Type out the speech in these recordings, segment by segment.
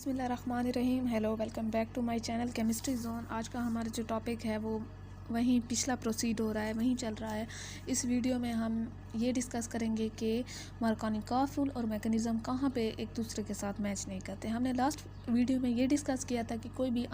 बिस्मिल्लाहिर्रहमानिर्रहीम। Hello, welcome back to my channel Chemistry Zone. आज का हमारा जो टॉपिक है वो वहीं पिछला प्रोसीड हो रहा है, वहीं चल रहा है। इस वीडियो में हम ये डिस्कस करेंगे कि मार्कोनिकॉफ रूल और मैकेनिज़्म कहाँ पे एक दूसरे के साथ मैच नहीं करते। हमने लास्ट वीडियो में ये डिस्कस किया था कि कोई भी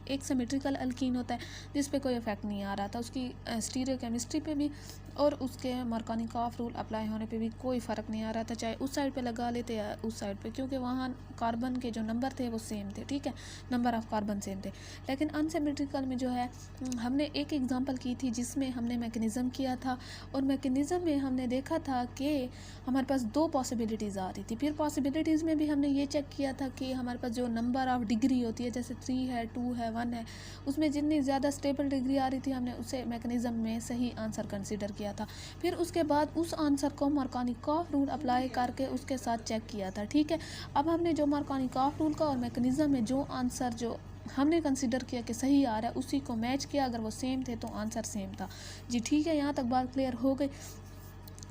एक सिमेट्रिकल अल्कीन होता है जिस पे कोई इफेक्ट नहीं आ रहा था, उसकी स्टीरियोकेमिस्ट्री पे भी और उसके मार्कोनिकॉफ रूल अप्लाई होने पे भी कोई फ़र्क नहीं आ रहा था, चाहे उस साइड पे लगा लेते या उस साइड पे, क्योंकि वहाँ कार्बन के जो नंबर थे वो सेम थे। ठीक है, नंबर ऑफ़ कार्बन सेम थे। लेकिन अनसिमेट्रिकल में जो है हमने एक एग्जांपल की थी जिसमें हमने मैकेनिज़्म किया था, और मैकेनिज़्म में हमने देखा था कि हमारे पास दो पॉसिबिलिटीज़ आ रही थी। फिर पॉसिबिलिटीज़ में भी हमने ये चेक किया था कि हमारे पास जो नंबर ऑफ़ डिग्री होती है, जैसे 3 है, 2 है, 1 है, उसमें जितनी ज़्यादा स्टेबल डिग्री आ रही थी हमने उसे मैकेनिज़्म में सही आंसर कंसिडर किया था। फिर उसके बाद उस आंसर को मार्कोनिकॉफ रूल अप्लाई करके उसके साथ चेक किया था। ठीक है, अब हमने जो मार्कोनिकॉफ रूल का और मैकेनिज़्म में जो आंसर जो हमने कंसिडर किया कि सही आ रहा है उसी को मैच किया। अगर वो सेम थे तो आंसर सेम था जी। ठीक है, यहाँ तक बात क्लियर हो गई।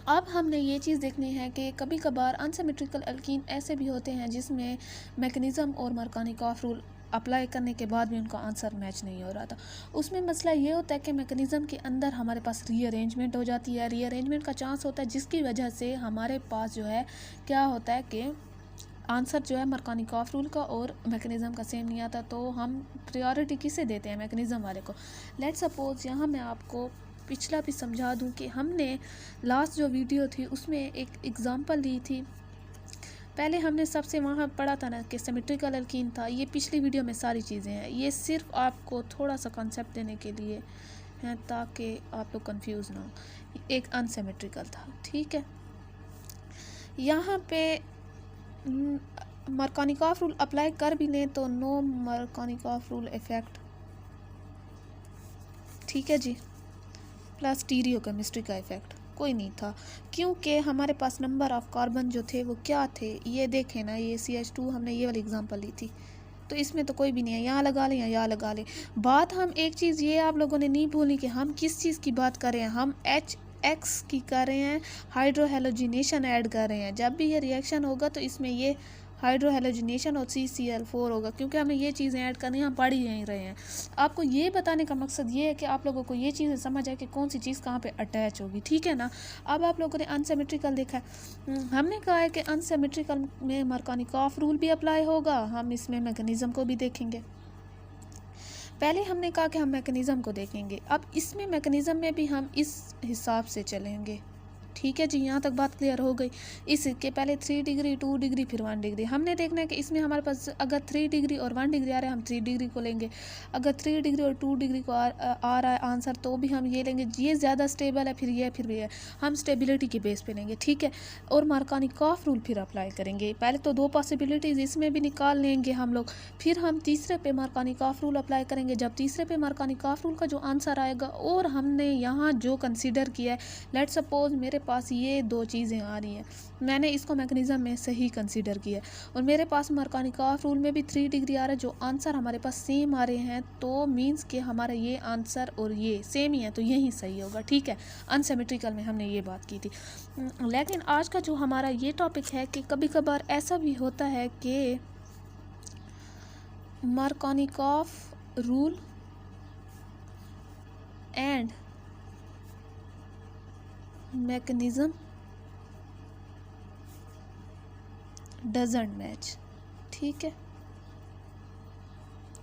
अब हमने ये चीज़ देखनी है कि कभी कभार अनसिमेट्रिकल अल्कीन ऐसे भी होते हैं जिसमें मैकेनिज़्म और मार्कोनिकॉफ रूल अप्लाई करने के बाद भी उनका आंसर मैच नहीं हो रहा था। उसमें मसला ये होता है कि मैकेनिज़्म के अंदर हमारे पास रीअरेंजमेंट हो जाती है। रीअरेंजमेंट का चांस होता है जिसकी वजह से हमारे पास जो है क्या होता है कि आंसर जो है मार्कोनिकॉफ रूल का और मैकेनिज़्म का सेम नहीं आता। तो हम प्रायोरिटी किसे देते हैं? मैकेनिज़्म वाले को। लेट्स सपोज यहाँ मैं आपको पिछला भी समझा दूँ कि हमने लास्ट जो वीडियो थी उसमें एक एग्ज़ाम्पल ली थी। पहले हमने सबसे वहाँ पढ़ा था ना कि सिमेट्रिकल अल्कीन था। ये पिछली वीडियो में सारी चीज़ें हैं, ये सिर्फ आपको थोड़ा सा कॉन्सेप्ट देने के लिए हैं ताकि आप लोग कंफ्यूज ना हो। एक अनसिमेट्रिकल था, ठीक है। यहाँ पे मार्कोनिकॉफ रूल अप्लाई कर भी लें तो नो मार्कोनिकॉफ रूल इफेक्ट, ठीक है जी। प्लस स्टीरियोकेमिस्ट्री का इफेक्ट कोई नहीं था, क्योंकि हमारे पास नंबर ऑफ़ कार्बन जो थे वो क्या थे, ये देखें ना, ये CH2 हमने ये वाली एग्जांपल ली थी, तो इसमें तो कोई भी नहीं है। यहाँ लगा लें या यहाँ लगा लें। बात हम एक चीज़ ये आप लोगों ने नहीं भूली कि हम किस चीज़ की बात कर रहे हैं। हम HX की कर रहे हैं, हाइड्रोहेलोजिनेशन ऐड कर रहे हैं। जब भी ये रिएक्शन होगा तो इसमें ये हाइड्रोहेलोजिनेशन और CCl4 होगा, क्योंकि हमें ये चीज़ें ऐड करनी है, हम पढ़ ही नहीं रहे हैं। आपको ये बताने का मकसद ये है कि आप लोगों को ये चीज़ें समझ आए कि कौन सी चीज़ कहाँ पे अटैच होगी, ठीक है ना। अब आप लोगों ने अनसिमेट्रिकल देखा है, हमने कहा है कि अनसिमेट्रिकल में मार्कोनिकॉफ रूल भी अप्लाई होगा, हम इसमें मैकेनिज़्म को भी देखेंगे। पहले हमने कहा कि हम मैकेनिज़्म को देखेंगे, अब इसमें मैकेनिज़्म में भी हम इस हिसाब से चलेंगे, ठीक है जी। यहाँ तक बात क्लियर हो गई। इसके पहले 3 डिग्री, 2 डिग्री, फिर 1 डिग्री हमने देखना है कि इसमें हमारे पास अगर 3 डिग्री और 1 डिग्री आ रहा है हम 3 डिग्री को लेंगे। अगर 3 डिग्री और 2 डिग्री को आ रहा है आंसर तो भी हम ये लेंगे। ये ज़्यादा स्टेबल है, फिर ये, फिर भी है, हम स्टेबिलिटी के बेस पे लेंगे, ठीक है। और मार्कोनिकॉफ रूल फिर अप्लाई करेंगे। पहले तो 2 पॉसिबिलिटीज़ इसमें भी निकाल लेंगे हम लोग, फिर हम तीसरे पे मार्कोनिकॉफ रूल अप्लाई करेंगे। जब तीसरे पे मार्कोनिकॉफ रूल का जो आंसर आएगा और हमने यहाँ जो कंसिडर किया है, लेट्स सपोज मेरे पास ये 2 चीज़ें आ रही हैं, मैंने इसको मैकेनिज़्म में सही कंसीडर किया और मेरे पास मार्कोनिकॉफ रूल में भी 3 डिग्री आ रहा है, जो आंसर हमारे पास सेम आ रहे हैं, तो मींस कि हमारा ये आंसर और ये सेम ही है, तो यही सही होगा, ठीक है। अनसिमेट्रिकल में हमने ये बात की थी। लेकिन आज का जो हमारा ये टॉपिक है कि कभी कभार ऐसा भी होता है कि Markovnikov rule and mechanism doesn't match, ठीक है।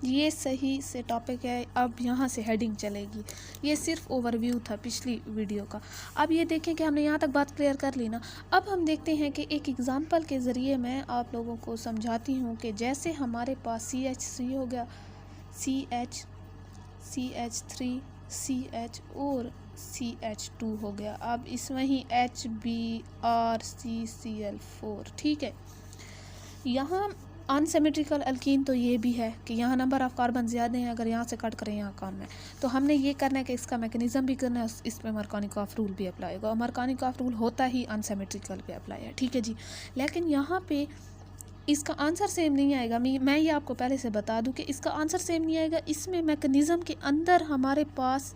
ये सही से टॉपिक है। अब यहाँ से हेडिंग चलेगी, ये सिर्फ ओवरव्यू था पिछली वीडियो का। अब ये देखें कि हमने यहाँ तक बात क्लियर कर ली ना। अब हम देखते हैं कि एक एग्ज़ाम्पल के ज़रिए मैं आप लोगों को समझाती हूँ कि जैसे हमारे पास CH3 हो गया, CH, CH3, CH और CH2 हो गया। अब इसमें ही HBr, CCl4, ठीक है। यहाँ अनसिमेट्रिकल अल्कीन तो ये भी है कि यहाँ नंबर ऑफ़ कार्बन ज़्यादा हैं, अगर यहाँ से कट करें यहाँ कम है, तो हमने ये करना है कि इसका मैकेनिज़्म भी करना है, इस पर मार्कोनिकॉफ रूल भी अप्लाई होगा। और मार्कोनिकॉफ रूल होता ही अनसिमेट्रिकल पे अप्लाई है, ठीक है जी। लेकिन यहाँ पे इसका आंसर सेम नहीं आएगा। मैं ये आपको पहले से बता दूं कि इसका आंसर सेम नहीं आएगा। इसमें मैकेनिज़्म के अंदर हमारे पास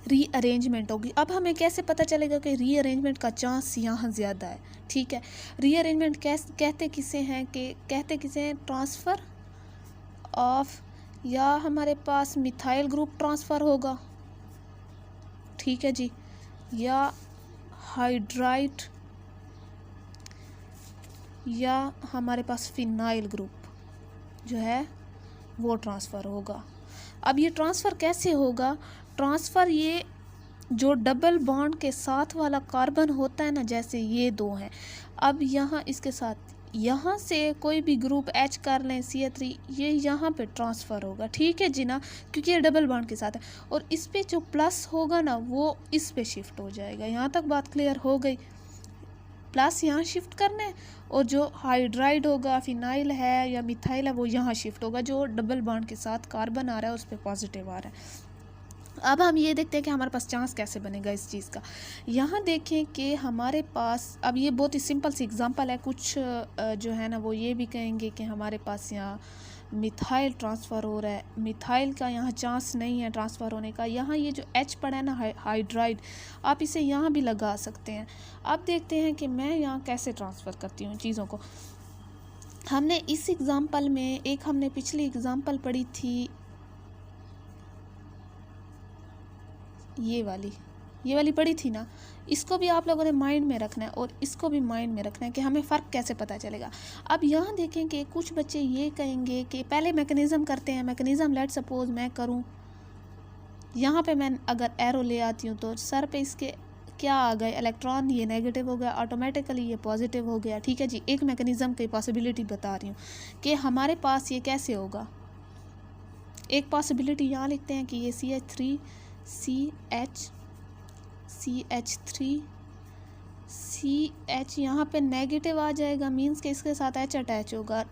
रीअरेंजमेंट होगी। अब हमें कैसे पता चलेगा कि रीअरेंजमेंट का चांस यहाँ ज़्यादा है? ठीक है, रीअरेंजमेंट कहते किसे हैं ट्रांसफ़र ऑफ, या हमारे पास मिथाइल ग्रुप ट्रांसफ़र होगा, ठीक है जी, या हाइड्राइड, या हमारे पास फिनाइल ग्रुप जो है वो ट्रांसफ़र होगा। अब ये ट्रांसफ़र कैसे होगा? ट्रांसफ़र ये जो डबल बॉन्ड के साथ वाला कार्बन होता है ना, जैसे ये दो हैं, अब यहाँ इसके साथ यहाँ से कोई भी ग्रुप H कर लें CH3, ये यहाँ पे ट्रांसफ़र होगा, ठीक है जी ना, क्योंकि ये डबल बॉन्ड के साथ है। और इस पे जो प्लस होगा ना वो इस पे शिफ्ट हो जाएगा। यहाँ तक बात क्लियर हो गई? प्लस यहाँ शिफ्ट करना है, और जो हाइड्राइड होगा, फिनाइल है या मिथाइल है, वो यहाँ शिफ्ट होगा। जो डबल बॉन्ड के साथ कार्बन आ रहा है उस पर पॉजिटिव आ रहा है। अब हम ये देखते हैं कि हमारे पास चांस कैसे बनेगा इस चीज़ का। यहाँ देखें कि हमारे पास, अब ये बहुत ही सिंपल सी एग्जांपल है, कुछ जो है ना वो ये भी कहेंगे कि हमारे पास यहाँ मिथाइल ट्रांसफ़र हो रहा है, मिथाइल का यहाँ चांस नहीं है ट्रांसफ़र होने का। यहाँ ये जो H पड़ा है ना हाइड्राइड, आप इसे यहाँ भी लगा सकते हैं। अब देखते हैं कि मैं यहाँ कैसे ट्रांसफ़र करती हूँ चीज़ों को। हमने इस एग्ज़ाम्पल में हमने पिछली एग्ज़ाम्पल पढ़ी थी, ये वाली पढ़ी थी ना, इसको भी आप लोगों ने माइंड में रखना है और इसको भी माइंड में रखना है कि हमें फ़र्क कैसे पता चलेगा। अब यहाँ देखें कि कुछ बच्चे ये कहेंगे कि पहले मैकेनिज़्म करते हैं। मैकेनिज़्म लेट सपोज मैं करूँ, यहाँ पे मैं अगर एरो ले आती हूँ तो सर पे इसके क्या आ गए, इलेक्ट्रॉन, ये नेगेटिव हो गया, ऑटोमेटिकली ये पॉजिटिव हो गया, ठीक है जी। एक मैकेनिज़्म की पॉसिबिलिटी बता रही हूँ कि हमारे पास ये कैसे होगा। एक पॉसिबिलिटी यहाँ लिखते हैं कि ये CH3 CH3 CH यहाँ पे नेगेटिव आ जाएगा, मींस कि इसके साथ H अटैच होगा,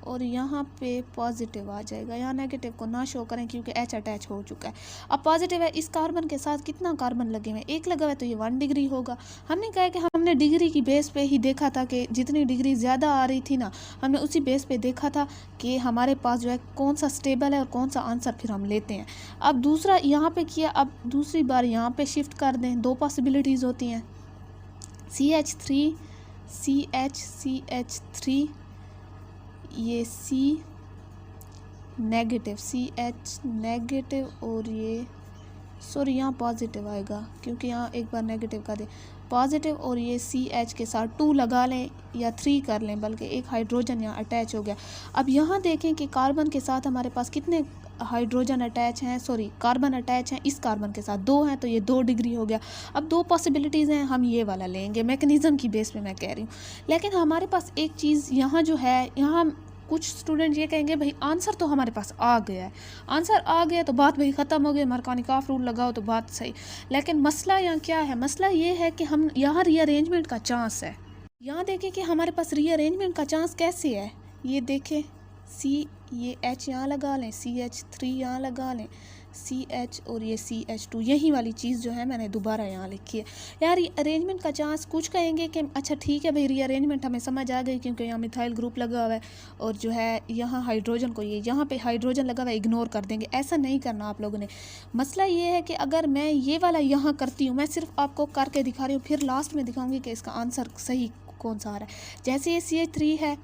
और यहाँ पे पॉजिटिव आ जाएगा। यहाँ नेगेटिव को ना शो करें क्योंकि H अटैच हो चुका है। अब पॉजिटिव है, इस कार्बन के साथ कितना कार्बन लगे हुए हैं? एक लगा हुआ है, तो ये 1 डिग्री होगा। हमने कहा कि हमने डिग्री की बेस पे ही देखा था कि जितनी डिग्री ज़्यादा आ रही थी ना, हमने उसी बेस पे देखा था कि हमारे पास जो है कौन सा स्टेबल है और कौन सा आंसर फिर हम लेते हैं। अब दूसरा यहाँ पे किया, अब दूसरी बार यहाँ पे शिफ्ट कर दें। 2 पॉसिबिलिटीज़ होती हैं, CH3 CH3, ये C नेगेटिव, CH नेगेटिव, और ये सॉरी यहाँ पॉजिटिव आएगा क्योंकि यहाँ एक बार नेगेटिव का दे, पॉजिटिव, और ये CH के साथ 2 लगा लें या 3 कर लें, बल्कि एक हाइड्रोजन यहाँ अटैच हो गया। अब यहाँ देखें कि कार्बन के साथ हमारे पास कितने हाइड्रोजन अटैच हैं, कार्बन अटैच हैं, इस कार्बन के साथ 2 हैं, तो ये 2 डिग्री हो गया। अब 2 पॉसिबिलिटीज़ हैं, हम ये वाला लेंगे, मैकेनिज़्म की बेस पे मैं कह रही हूँ। लेकिन हमारे पास एक चीज़ यहाँ जो है, यहाँ कुछ स्टूडेंट ये कहेंगे भाई आंसर तो हमारे पास आ गया है, आंसर आ गया तो बात भाई ख़त्म हो गई, मार्कोनिकॉफ रूल लगाओ तो बात सही। लेकिन मसला यहाँ क्या है? मसला ये है कि हम यहाँ रीअरेंजमेंट का चांस है। यहाँ देखें कि हमारे पास रीअरेंजमेंट का चांस कैसे है। ये देखें, ये H यहाँ लगा लें, CH3 यहाँ लगा लें, CH, और ये CH2, यही वाली चीज़ जो है मैंने दोबारा यहाँ लिखी है। यार रीअरेंजमेंट का चांस, कुछ कहेंगे कि अच्छा ठीक है भाई रीअरेंजमेंट हमें समझ आ गई क्योंकि यहाँ मिथाइल ग्रुप लगा हुआ है, और जो है यहाँ हाइड्रोजन को, ये यहाँ पे हाइड्रोजन लगा हुआ है, इग्नोर कर देंगे। ऐसा नहीं करना आप लोगों ने। मसला ये है कि अगर मैं ये वाला यहाँ करती हूँ, मैं सिर्फ आपको करके दिखा रही हूँ, फिर लास्ट में दिखाऊँगी कि इसका आंसर सही कौन सा आ रहा है। जैसे ये CH3 है,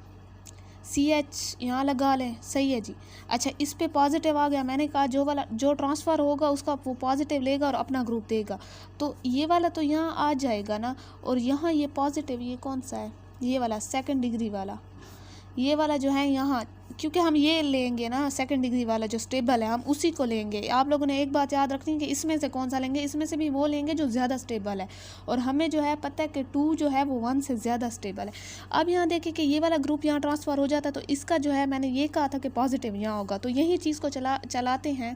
CH यहाँ लगा लें, सही है जी। अच्छा, इस पे पॉजिटिव आ गया, मैंने कहा जो ट्रांसफ़र होगा उसका वो पॉजिटिव लेगा और अपना ग्रुप देगा, तो ये वाला तो यहाँ आ जाएगा ना। और यहाँ ये पॉजिटिव, ये कौन सा है? ये वाला 2nd डिग्री वाला, ये वाला जो है यहाँ, क्योंकि हम ये लेंगे ना 2nd डिग्री वाला जो स्टेबल है, हम उसी को लेंगे। आप लोगों ने एक बात याद रखनी है कि इसमें से कौन सा लेंगे, इसमें से भी वो लेंगे जो ज़्यादा स्टेबल है, और हमें जो है पता है कि 2 जो है वो 1 से ज़्यादा स्टेबल है। अब यहाँ देखिए कि ये वाला ग्रुप यहाँ ट्रांसफ़र हो जाता है, तो इसका जो है मैंने ये कहा था कि पॉजिटिव यहाँ होगा, तो यही चीज़ को चलाते हैं।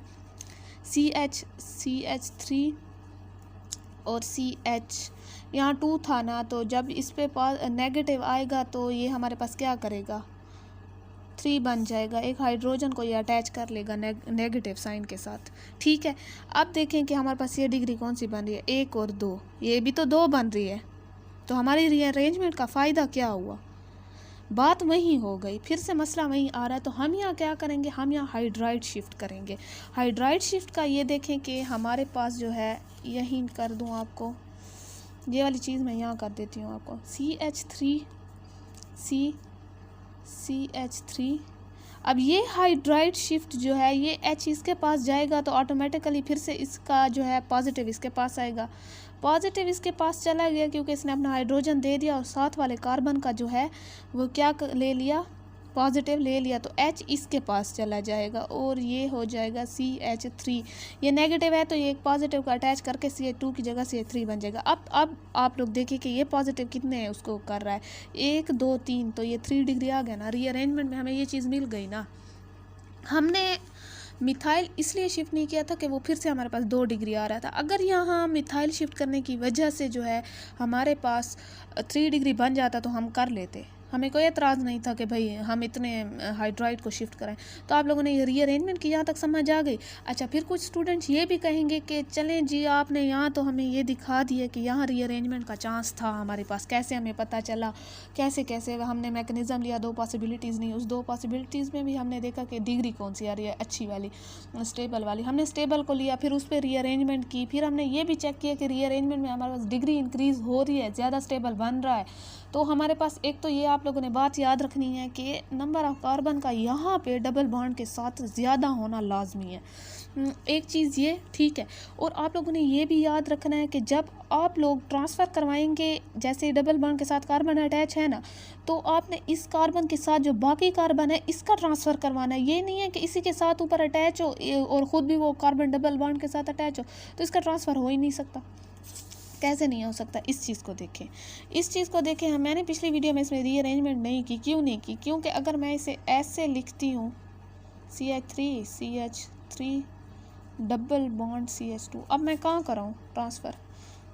CH3 और CH, यहाँ 2 था ना, तो जब इस पे नेगेटिव आएगा तो ये हमारे पास क्या करेगा, 3 बन जाएगा। एक हाइड्रोजन को ये अटैच कर लेगा नेगेटिव साइन के साथ, ठीक है। अब देखें कि हमारे पास ये डिग्री कौन सी बन रही है, 1 और 2, ये भी तो 2 बन रही है, तो हमारी रीअरेंजमेंट का फ़ायदा क्या हुआ? बात वहीं हो गई, फिर से मसला वहीं आ रहा है। तो हम यहाँ क्या करेंगे, हम यहाँ हाइड्राइड शिफ्ट करेंगे। हाइड्राइड शिफ्ट का ये देखें कि हमारे पास जो है, यहीं कर दूँ आपको, ये वाली चीज़ मैं यहाँ कर देती हूँ आपको, CH3 अब ये हाइड्राइड शिफ्ट जो है, ये H इसके पास जाएगा तो ऑटोमेटिकली फिर से इसका जो है पॉजिटिव इसके पास आएगा। पॉजिटिव इसके पास चला गया क्योंकि इसने अपना हाइड्रोजन दे दिया और साथ वाले कार्बन का जो है वो क्या ले लिया, पॉजिटिव ले लिया, तो H इसके पास चला जाएगा और ये हो जाएगा CH3। ये नेगेटिव है तो ये एक पॉजिटिव को अटैच करके CH2 की जगह CH3 बन जाएगा। अब आप लोग देखिए कि ये पॉजिटिव कितने हैं उसको कर रहा है, 1 2 3, तो ये 3 डिग्री आ गया ना। रीअरेंजमेंट में हमें ये चीज़ मिल गई ना। हमने मिथाइल इसलिए शिफ्ट नहीं किया था कि वो फिर से हमारे पास 2 डिग्री आ रहा था। अगर यहाँ मिथाइल शिफ्ट करने की वजह से जो है हमारे पास 3 डिग्री बन जाता तो हम कर लेते, हमें कोई एतराज़ नहीं था कि भाई हम इतने हाइड्राइड को शिफ्ट करें। तो आप लोगों ने ये रीअरेंजमेंट की यहाँ तक समझ आ गई। अच्छा, फिर कुछ स्टूडेंट्स ये भी कहेंगे कि चलें जी, आपने यहाँ तो हमें ये दिखा दिया कि यहाँ रीअरेंजमेंट का चांस था हमारे पास, कैसे हमें पता चला, कैसे हमने मैकेनिज़्म लिया, 2 पॉसिबिलिटीज़ नहीं, उस 2 पॉसिबिलिटीज़ में भी हमने देखा कि डिग्री कौन सी आ रही है, अच्छी वाली, स्टेबल वाली। हमने स्टेबल को लिया, फिर उस पर रीअरेंजमेंट की, फिर हमने ये भी चेक किया कि रीअरेंजमेंट में हमारे पास डिग्री इंक्रीज़ हो रही है, ज़्यादा स्टेबल बन रहा है। तो हमारे पास एक तो ये आप लोगों ने बात याद रखनी है कि नंबर ऑफ कार्बन का यहाँ पे डबल बॉन्ड के साथ ज़्यादा होना लाजमी है। एक चीज़ ये ठीक है। और आप लोगों ने ये भी याद रखना है कि जब आप लोग ट्रांसफ़र करवाएंगे, जैसे डबल बॉन्ड के साथ कार्बन अटैच है ना, तो आपने इस कार्बन के साथ जो बाकी कार्बन है इसका ट्रांसफ़र करवाना है। ये नहीं है कि इसी के साथ ऊपर अटैच हो और ख़ुद भी वो कार्बन डबल बॉन्ड के साथ अटैच हो, तो इसका ट्रांसफ़र हो ही नहीं सकता। कैसे नहीं हो सकता, इस चीज़ को देखें, इस चीज़ को देखें। मैंने पिछली वीडियो में इसमें रीअरेंजमेंट नहीं की, क्यों नहीं की, क्योंकि अगर मैं इसे ऐसे लिखती हूँ CH3 डबल बॉन्ड CH2, अब मैं कहाँ कराऊँ ट्रांसफ़र,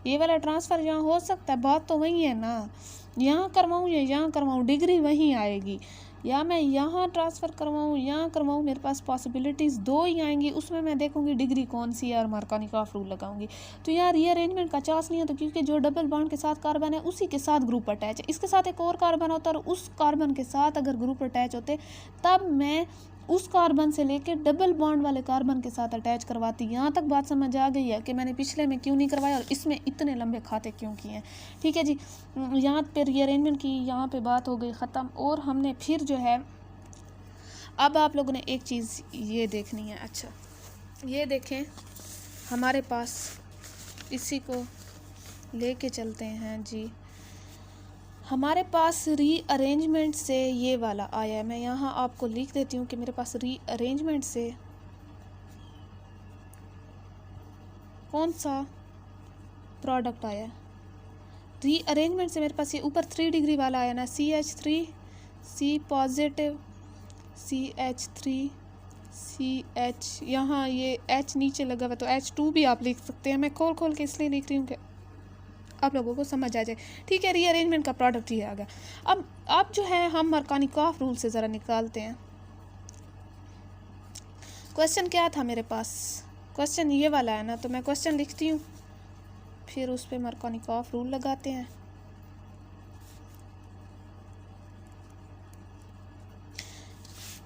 ये वाला ट्रांसफ़र यहाँ हो सकता है, बात तो वही है ना, यहाँ करवाऊँ या यहाँ करवाऊँ, डिग्री वहीं आएगी। या मैं यहाँ ट्रांसफ़र करवाऊँ, यहाँ करवाऊँ, मेरे पास पॉसिबिलिटीज़ 2 ही आएंगी, उसमें मैं देखूँगी डिग्री कौन सी है और मार्कोनिकॉफ रूल लगाऊंगी। तो यहाँ रीअरेंजमेंट का चांस नहीं है, तो क्योंकि जो डबल बॉन्ड के साथ कार्बन है उसी के साथ ग्रुप अटैच है, इसके साथ एक और कार्बन होता है और उस कार्बन के साथ अगर ग्रुप अटैच होते तब मैं उस कार्बन से लेके डबल बॉन्ड वाले कार्बन के साथ अटैच करवाती। यहाँ तक बात समझ आ गई है कि मैंने पिछले में क्यों नहीं करवाया और इसमें इतने लंबे खाते क्यों किए हैं। ठीक है जी, यहाँ पे रीअरेंजमेंट की यहाँ पे बात हो गई ख़त्म। और हमने फिर जो है, अब आप लोगों ने एक चीज़ ये देखनी है। अच्छा, ये देखें, हमारे पास इसी को लेके चलते हैं जी। हमारे पास रीअरेंजमेंट से ये वाला आया है, मैं यहाँ आपको लिख देती हूँ कि मेरे पास रीअरेंजमेंट से कौन सा प्रोडक्ट आया। रीअरेंजमेंट से मेरे पास ये ऊपर 3 डिग्री वाला आया ना, CH3 C positive CH3 CH, यहाँ ये H नीचे लगा हुआ तो H2 भी आप लिख सकते हैं। मैं खोल के इसलिए लिख रही हूँ कि आप लोगों को समझ आ जाए। ठीक है, रीअरेंजमेंट का प्रोडक्ट ही आ गया। अब जो है हम मार्कोनिकॉफ रूल से ज़रा निकालते हैं। क्वेश्चन क्या था मेरे पास, क्वेश्चन ये वाला है ना, तो मैं क्वेश्चन लिखती हूँ, फिर उस पर मार्कोनिकॉफ रूल लगाते हैं।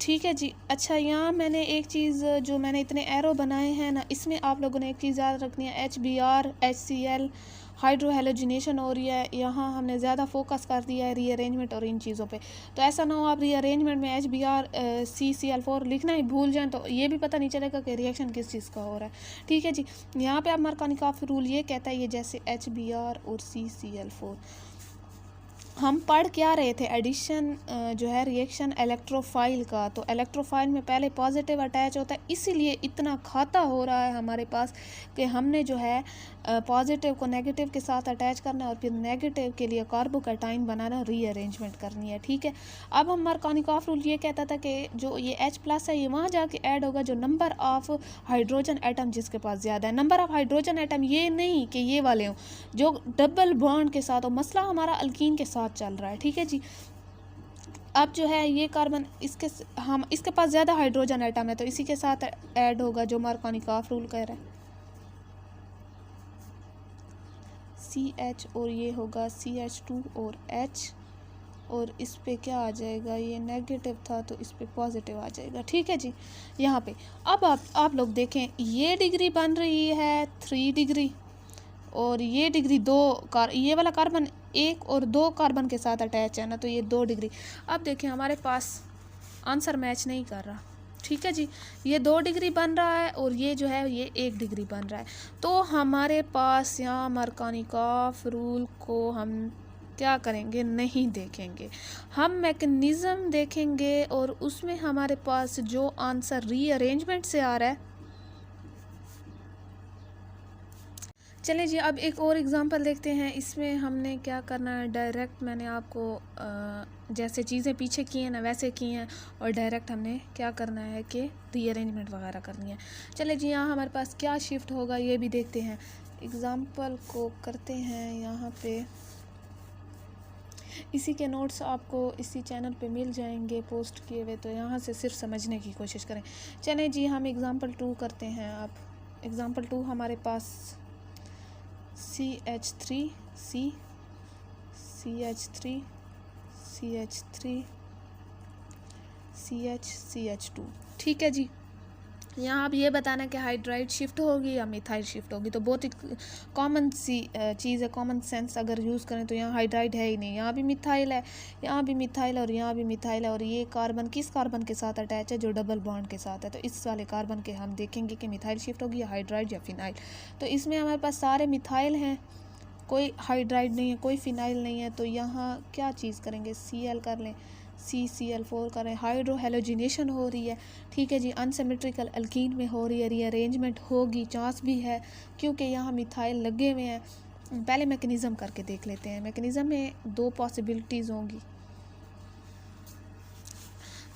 ठीक है जी। अच्छा, यहाँ मैंने एक चीज़, जो मैंने इतने एरो बनाए हैं ना, इसमें आप लोगों ने एक चीज़ याद रखनी है, HBr HCl हाइड्रो हेलोजिनेशन हो रही है। यहाँ हमने ज़्यादा फोकस कर दिया है रीअरेंजमेंट और इन चीज़ों पे, तो ऐसा ना हो आप रीअरेंजमेंट में HBr CCl4 लिखना ही भूल जाएं तो ये भी पता नहीं चलेगा कि रिएक्शन किस चीज़ का हो रहा है। ठीक है जी, यहाँ पे आप मार्कोनिकॉफ रूल ये कहता है, ये जैसे HBr और CCl4 हम पढ़ क्या रहे थे, एडिशन जो है रिएक्शन इलेक्ट्रोफाइल का। तो इलेक्ट्रोफाइल में पहले पॉजिटिव अटैच होता है, इसीलिए इतना खाता हो रहा है हमारे पास कि हमने जो है पॉजिटिव को नेगेटिव के साथ अटैच करना है और फिर नेगेटिव के लिए कार्बोकैटाइन बनाना, रीअरेंजमेंट करनी है। ठीक है, अब हम मार्कोनिकॉफ रूल ये कहता था कि जो ये H+ है ये वहाँ जाके ऐड होगा जो नंबर ऑफ हाइड्रोजन एटम जिसके पास ज़्यादा है। नंबर ऑफ हाइड्रोजन एटम ये नहीं कि ये वाले हों जो डबल बॉन्ड के साथ हो, मसला हमारा अल्कीन के साथ चल रहा है। ठीक है जी, अब जो है ये कार्बन इसके पास ज़्यादा हाइड्रोजन एटम है तो इसी के साथ ऐड होगा जो मार्कोनिकॉफ रूल कह रहा है, CH और ये होगा CH2 और H और इस पे क्या आ जाएगा, ये नेगेटिव था तो इस पे पॉजिटिव आ जाएगा। ठीक है जी। यहाँ पे अब आप लोग देखें, ये डिग्री बन रही है 3 डिग्री और ये डिग्री ये वाला कार्बन 1 और 2 कार्बन के साथ अटैच है ना, तो ये 2 डिग्री। अब देखें हमारे पास आंसर मैच नहीं कर रहा। ठीक है जी, ये 2 डिग्री बन रहा है और ये जो है ये 1 डिग्री बन रहा है। तो हमारे पास यहाँ मरकानिकॉफ रूल को हम क्या करेंगे, नहीं देखेंगे, हम मैकेनिज़्म देखेंगे और उसमें हमारे पास जो आंसर रीअरेंजमेंट से आ रहा है। चलिए जी, अब एक और एग्ज़ाम्पल देखते हैं। इसमें हमने क्या करना है, डायरेक्ट मैंने आपको जैसे चीज़ें पीछे की हैं ना वैसे की हैं, और डायरेक्ट हमने क्या करना है कि रीअरेंजमेंट वगैरह करनी है। चलिए जी, यहाँ हमारे पास क्या शिफ्ट होगा ये भी देखते हैं। एग्ज़ाम्पल को करते हैं यहाँ पे। इसी के नोट्स आपको इसी चैनल पे मिल जाएंगे पोस्ट किए हुए, तो यहाँ से सिर्फ समझने की कोशिश करें। चलें जी, हम एग्ज़ाम्पल 2 करते हैं। आप एग्ज़ाम्पल 2 हमारे पास CH3 CH3 CH3 CH2। ठीक है जी। यहाँ अब ये बताना है कि हाइड्राइड शिफ्ट होगी या मिथाइल शिफ्ट होगी, तो बहुत ही कॉमन सी चीज़ है, कॉमन सेंस अगर यूज़ करें तो यहाँ हाइड्राइड है ही नहीं, यहाँ भी मिथाइल है, यहाँ भी मिथाइल है और यहाँ भी मिथाइल है। और ये कार्बन किस कार्बन के साथ अटैच है, जो डबल बॉन्ड के साथ है। तो इस वाले कार्बन के हम देखेंगे कि मिथाइल शिफ्ट होगी या हाइड्राइड या फिनाइल। तो इसमें हमारे पास सारे मिथाइल हैं, कोई हाइड्राइड नहीं है, कोई फिनाइल नहीं है। तो यहाँ क्या चीज़ करेंगे, Cl कर लें, CCl4 करें, हाइड्रो हेलोजिनेशन हो रही है। ठीक है जी, अनसिमेट्रिकल अल्कीन में हो रही है, रीअरेंजमेंट होगी, चांस भी है क्योंकि यहाँ मिथाइल लगे हुए हैं। पहले मैकेनिज़्म करके देख लेते हैं। मैकेनिज़्म में 2 पॉसिबिलिटीज़ होंगी।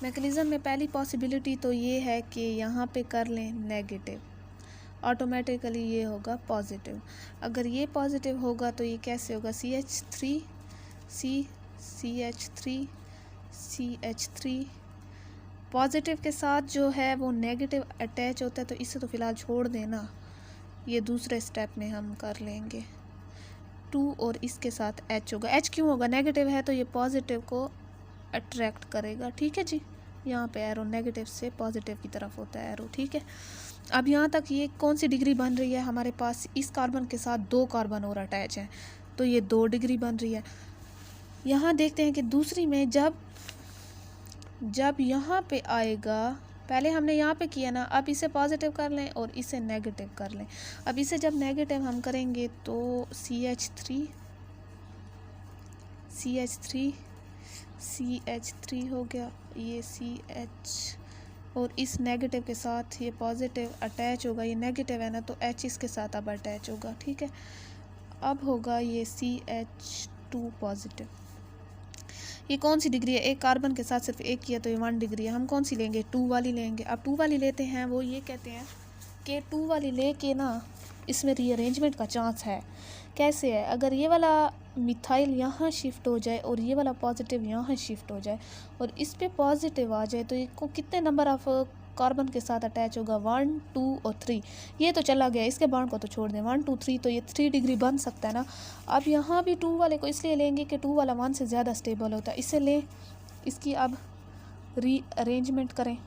मैकेनिज़्म में पहली पॉसिबिलिटी तो ये है कि यहाँ पे कर लें नेगेटिव, ऑटोमेटिकली ये होगा पॉजिटिव। अगर ये पॉजिटिव होगा तो ये कैसे होगा, CH3 पॉजिटिव के साथ जो है वो नेगेटिव अटैच होता है, तो इसे तो फ़िलहाल छोड़ देना, ये दूसरे स्टेप में हम कर लेंगे। 2 और इसके साथ H होगा। H क्यों होगा, नेगेटिव है तो ये पॉजिटिव को अट्रैक्ट करेगा। ठीक है जी, यहाँ पे एरो नेगेटिव से पॉजिटिव की तरफ होता है एरो। ठीक है, अब यहाँ तक ये कौन सी डिग्री बन रही है, हमारे पास इस कार्बन के साथ 2 कार्बन और अटैच हैं, तो ये 2 डिग्री बन रही है। यहाँ देखते हैं कि दूसरी में जब यहाँ पे आएगा, पहले हमने यहाँ पे किया ना, अब इसे पॉजिटिव कर लें और इसे नेगेटिव कर लें। अब इसे जब नेगेटिव हम करेंगे तो CH3 हो गया, ये CH और इस नेगेटिव के साथ ये पॉजिटिव अटैच होगा, ये नेगेटिव है ना तो H इसके साथ अब अटैच होगा। ठीक है, अब होगा ये CH2 पॉजिटिव। ये कौन सी डिग्री है, एक कार्बन के साथ सिर्फ एक किया तो ये 1 डिग्री है। हम कौन सी लेंगे, 2 वाली लेंगे। अब 2 वाली लेते हैं, वो ये कहते हैं कि 2 वाली लेके ना इसमें रीअरेंजमेंट का चांस है। कैसे है, अगर ये वाला मिथाइल यहाँ शिफ्ट हो जाए और ये वाला पॉजिटिव यहाँ शिफ्ट हो जाए और इस पे पॉजिटिव आ जाए, तो ये को कितने नंबर ऑफ कार्बन के साथ अटैच होगा, 1 2 और 3। ये तो चला गया, इसके बॉन्ड को तो छोड़ दें, 1 2 3, तो ये 3 डिग्री बन सकता है ना। अब यहाँ भी 2 वाले को इसलिए लेंगे कि 2 वाला 1 से ज़्यादा स्टेबल होता है, इसे लें। इसकी अब रीअरेंजमेंट करें।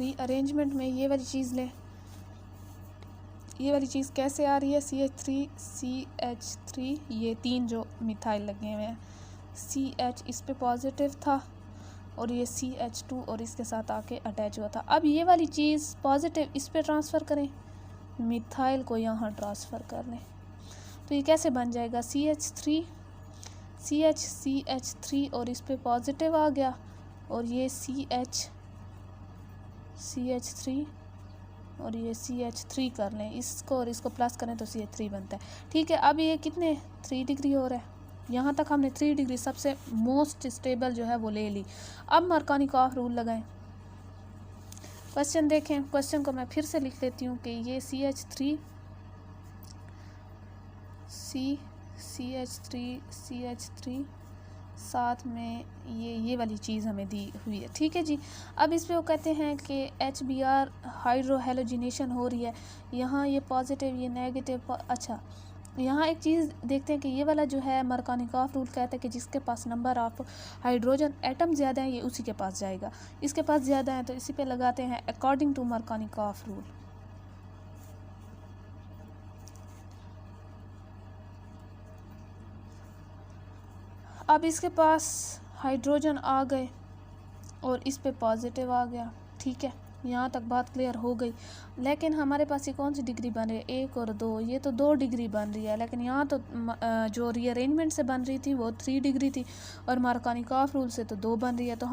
रीअरेंजमेंट में ये वाली चीज़ लें। ये वाली चीज़ कैसे आ रही है, CH3 ये 3 जो मिथाइल लगे हुए हैं, CH इस पे पॉजिटिव था और ये CH2 और इसके साथ आके अटैच हुआ था। अब ये वाली चीज़ पॉजिटिव इस पे ट्रांसफ़र करें, मिथाइल को यहाँ ट्रांसफ़र कर लें, तो ये कैसे बन जाएगा, CH3 और इस पे पॉजिटिव आ गया और ये CH3 और ये CH3 कर लें, इसको और इसको प्लस करें तो CH3 बनता है। ठीक है, अब ये कितने 3 डिग्री हो रहा है। यहाँ तक हमने 3 डिग्री सबसे मोस्ट स्टेबल जो है वो ले ली। अब मरकानिकॉफ रूल लगाएं। क्वेश्चन देखें, क्वेश्चन को मैं फिर से लिख लेती हूँ कि ये CH3 साथ में ये वाली चीज़ हमें दी हुई है। ठीक है जी, अब इस पे वो कहते हैं कि HBr हाइड्रो हेलोजिनेशन हो रही है, यहाँ ये पॉजिटिव ये नेगेटिव। अच्छा, यहाँ एक चीज़ देखते हैं कि ये वाला जो है मरकानिकॉफ रूल कहता है कि जिसके पास नंबर ऑफ हाइड्रोजन एटम ज़्यादा है ये उसी के पास जाएगा। इसके पास ज़्यादा है तो इसी पे लगाते हैं अकॉर्डिंग टू मरकानिकॉफ रूल। अब इसके पास हाइड्रोजन आ गए और इस पे पॉजिटिव आ गया, ठीक है, यहाँ तक बात क्लियर हो गई। लेकिन हमारे पास ये कौन सी डिग्री बन रही है, 1 और 2, ये तो 2 डिग्री बन रही है। लेकिन यहाँ तो जो रीअरेंजमेंट से बन रही थी वो 3 डिग्री थी और मरकानिकॉफ रूल से तो 2 बन रही है। तो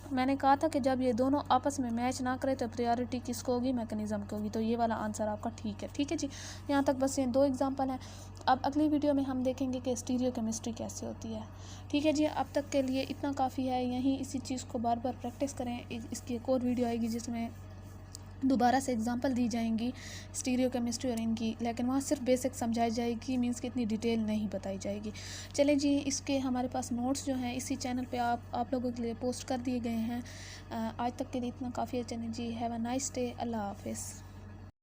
मैंने कहा था कि जब ये दोनों आपस में मैच ना करे तो प्रायोरिटी किसको होगी, मैकेनिज़्म को होगी। तो ये वाला आंसर आपका ठीक है। ठीक है जी, यहाँ तक बस ये 2 एग्जांपल हैं। अब अगली वीडियो में हम देखेंगे कि स्टीरियोकेमिस्ट्री कैसे होती है। ठीक है जी, अब तक के लिए इतना काफ़ी है। यहीं इसी चीज़ को बार बार प्रैक्टिस करें। इसकी एक और वीडियो आएगी जिसमें दोबारा से एग्जांपल दी जाएंगी स्टीरियोकेमिस्ट्री और इनकी, लेकिन वहाँ सिर्फ बेसिक समझाई जाएगी, मींस कि इतनी डिटेल नहीं बताई जाएगी। चलें जी, इसके हमारे पास नोट्स जो हैं इसी चैनल पे आप लोगों के लिए पोस्ट कर दिए गए हैं। आज तक के लिए इतना काफ़ी है। चलें जी, हैव अ नाइस डे, अल्लाह हाफिज़।